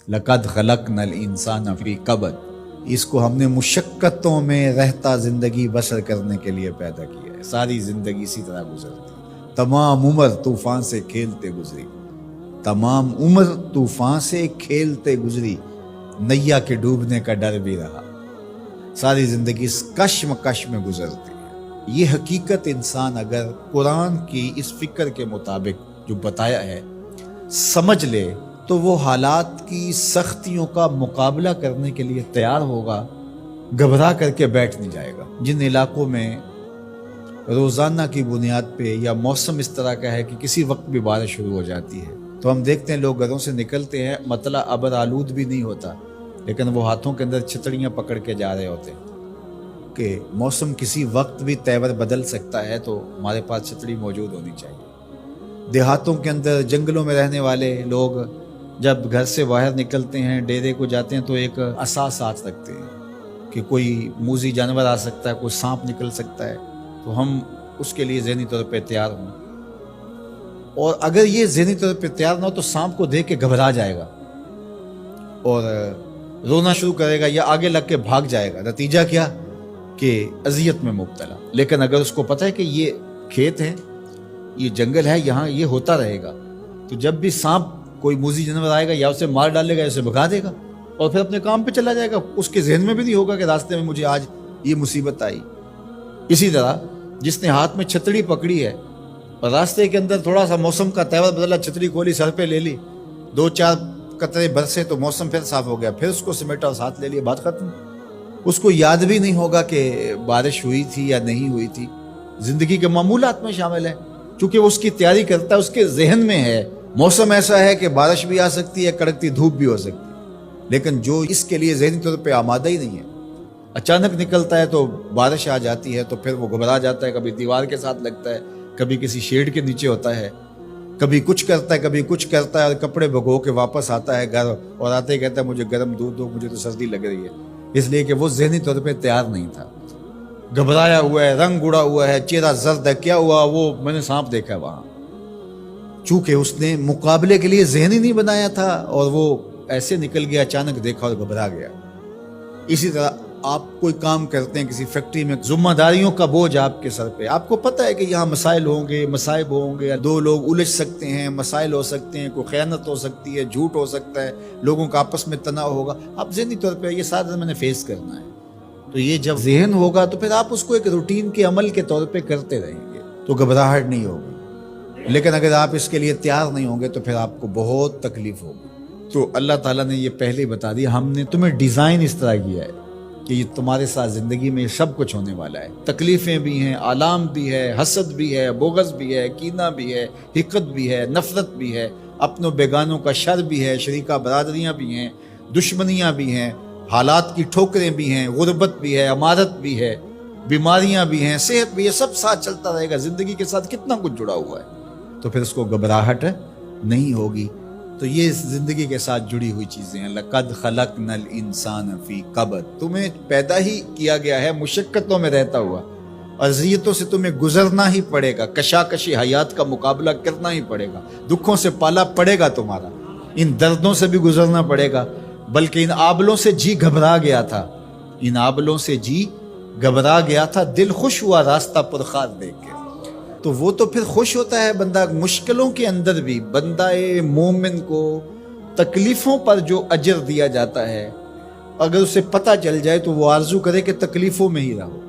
لقد خلقنا الانسان فی کبد، اس کو ہم نے مشقتوں میں رہتا زندگی بسر کرنے کے لیے پیدا کیا ہے۔ ساری زندگی اسی طرح گزرتی، تمام عمر طوفان سے کھیلتے گزری، تمام عمر طوفان سے کھیلتے گزری، نیا کے ڈوبنے کا ڈر بھی رہا، ساری زندگی اس کشمکش میں گزرتی ہے۔ یہ حقیقت انسان اگر قرآن کی اس فکر کے مطابق جو بتایا ہے سمجھ لے تو وہ حالات کی سختیوں کا مقابلہ کرنے کے لیے تیار ہوگا، گھبرا کر کے بیٹھ نہیں جائے گا۔ جن علاقوں میں روزانہ کی بنیاد پہ یا موسم اس طرح کا ہے کہ کسی وقت بھی بارش شروع ہو جاتی ہے، تو ہم دیکھتے ہیں لوگ گھروں سے نکلتے ہیں، مطلع ابر آلود بھی نہیں ہوتا، لیکن وہ ہاتھوں کے اندر چھتریاں پکڑ کے جا رہے ہوتے ہیں کہ موسم کسی وقت بھی تیور بدل سکتا ہے، تو ہمارے پاس چھتری موجود ہونی چاہیے۔ دیہاتوں کے اندر جنگلوں میں رہنے والے لوگ جب گھر سے باہر نکلتے ہیں، ڈیرے کو جاتے ہیں، تو ایک عصا ساتھ رکھتے ہیں کہ کوئی موذی جانور آ سکتا ہے، کوئی سانپ نکل سکتا ہے، تو ہم اس کے لیے ذہنی طور پہ تیار ہوں۔ اور اگر یہ ذہنی طور پہ تیار نہ ہو تو سانپ کو دیکھ کے گھبرا جائے گا اور رونا شروع کرے گا یا آگے لگ کے بھاگ جائے گا، نتیجہ کیا کہ اذیت میں مبتلا۔ لیکن اگر اس کو پتہ ہے کہ یہ کھیت ہے، یہ جنگل ہے، یہاں یہ ہوتا رہے گا، تو جب بھی سانپ کوئی موذی جانور آئے گا یا اسے مار ڈالے گا یا اسے بھگا دے گا اور پھر اپنے کام پہ چلا جائے گا۔ اس کے ذہن میں بھی نہیں ہوگا کہ راستے میں مجھے آج یہ مصیبت آئی۔ اسی طرح جس نے ہاتھ میں چھتری پکڑی ہے اور راستے کے اندر تھوڑا سا موسم کا تیور بدلا، چھتری کھولی، سر پہ لے لی، 2-4 قطرے برسے تو موسم پھر صاف ہو گیا، پھر اس کو سمیٹا اور ساتھ لے لیا، بات ختم۔ اس کو یاد بھی نہیں ہوگا کہ بارش ہوئی تھی یا نہیں ہوئی تھی، زندگی کے معمولات میں شامل ہے، چونکہ وہ اس کی تیاری کرتا ہے، اس کے ذہن میں ہے موسم ایسا ہے کہ بارش بھی آ سکتی ہے، کڑکتی دھوپ بھی ہو سکتی ہے۔ لیکن جو اس کے لیے ذہنی طور پہ آمادہ ہی نہیں ہے، اچانک نکلتا ہے تو بارش آ جاتی ہے تو پھر وہ گھبرا جاتا ہے، کبھی دیوار کے ساتھ لگتا ہے، کبھی کسی شیڈ کے نیچے ہوتا ہے، کبھی کچھ کرتا ہے، کبھی کچھ کرتا ہے، اور کپڑے بھگو کے واپس آتا ہے گھر، اور آتے ہی کہتا ہے مجھے گرم دودھ دو، مجھے تو سردی لگ رہی ہے، اس لیے کہ وہ ذہنی طور پہ تیار نہیں تھا، گھبرایا ہوا ہے، رنگ اڑا ہوا ہے، چہرہ زرد ہے، کیا ہوا؟ وہ میں نے سانپ دیکھا ہے وہاں، چونکہ اس نے مقابلے کے لیے ذہن ہی نہیں بنایا تھا اور وہ ایسے نکل گیا، اچانک دیکھا اور گھبرا گیا۔ اسی طرح آپ کوئی کام کرتے ہیں کسی فیکٹری میں، ذمہ داریوں کا بوجھ آپ کے سر پہ، آپ کو پتہ ہے کہ یہاں مسائل ہوں گے، مصائب ہوں گے، 2 لوگ الجھ سکتے ہیں، مسائل ہو سکتے ہیں، کوئی خیانت ہو سکتی ہے، جھوٹ ہو سکتا ہے، لوگوں کا آپس میں تناؤ ہوگا، آپ ذہنی طور پہ یہ سارا میں نے فیس کرنا ہے۔ تو یہ جب ذہن ہوگا تو پھر آپ اس کو ایک روٹین کے عمل کے طور پہ کرتے رہیں گے تو گھبراہٹ نہیں ہوگی۔ لیکن اگر آپ اس کے لیے تیار نہیں ہوں گے تو پھر آپ کو بہت تکلیف ہوگی۔ تو اللہ تعالیٰ نے یہ پہلے بتا دیا، ہم نے تمہیں ڈیزائن اس طرح کیا ہے کہ یہ تمہارے ساتھ زندگی میں سب کچھ ہونے والا ہے، تکلیفیں بھی ہیں، آلام بھی ہے، حسد بھی ہے، بغض بھی ہے، کینہ بھی ہے، حقد بھی ہے، نفرت بھی ہے، اپنوں بیگانوں کا شر بھی ہے، شریکہ برادریاں بھی ہیں، دشمنیاں بھی ہیں، حالات کی ٹھوکریں بھی ہیں، غربت بھی ہے، امارت بھی ہے، بیماریاں بھی ہیں، صحت بھی ہے، سب ساتھ چلتا رہے گا، زندگی کے ساتھ کتنا کچھ جڑا ہوا ہے، تو پھر اس کو گھبراہٹ نہیں ہوگی۔ تو یہ زندگی کے ساتھ جڑی ہوئی چیزیں ہیں۔ لقد خلقنا الانسان فی کبد، تمہیں پیدا ہی کیا گیا ہے مشقتوں میں رہتا ہوا، اذیتوں سے تمہیں گزرنا ہی پڑے گا، کشاکشی حیات کا مقابلہ کرنا ہی پڑے گا، دکھوں سے پالا پڑے گا تمہارا، ان دردوں سے بھی گزرنا پڑے گا، بلکہ ان آبلوں سے جی گھبرا گیا تھا، ان آبلوں سے جی گھبرا گیا تھا، دل خوش ہوا راستہ پرخار دیکھ کے۔ تو وہ تو پھر خوش ہوتا ہے بندہ مشکلوں کے اندر بھی، بندہ مومن کو تکلیفوں پر جو اجر دیا جاتا ہے، اگر اسے پتہ چل جائے تو وہ آرزو کرے کہ تکلیفوں میں ہی رہو۔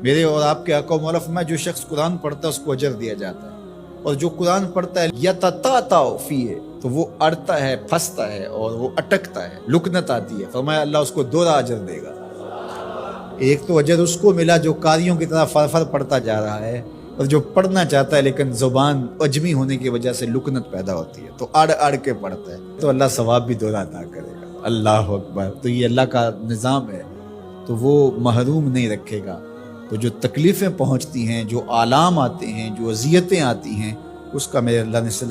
میرے اور آپ کے آقا و مولا فرمایا جو شخص قرآن پڑھتا ہے اس کو اجر دیا جاتا ہے، اور جو قرآن پڑھتا ہے یتتعتع فیہ، تو وہ اڑتا ہے، پھنستا ہے اور وہ اٹکتا ہے، لکنت آتی ہے، فرمایا اللہ اس کو 2 اجر دے گا۔ ایک تو اجر اس کو ملا جو قاریوں کی طرح فر پڑھتا جا رہا ہے، اور جو پڑھنا چاہتا ہے لیکن زبان عجمی ہونے کی وجہ سے لکنت پیدا ہوتی ہے تو اڑ کے پڑھتا ہے، تو اللہ ثواب بھی 2 عطا کرے گا۔ اللہ اکبر! تو یہ اللہ کا نظام ہے، تو وہ محروم نہیں رکھے گا۔ تو جو تکلیفیں پہنچتی ہیں، جو آلام آتے ہیں، جو اذیتیں آتی ہیں، اس کا میرے اللہ نے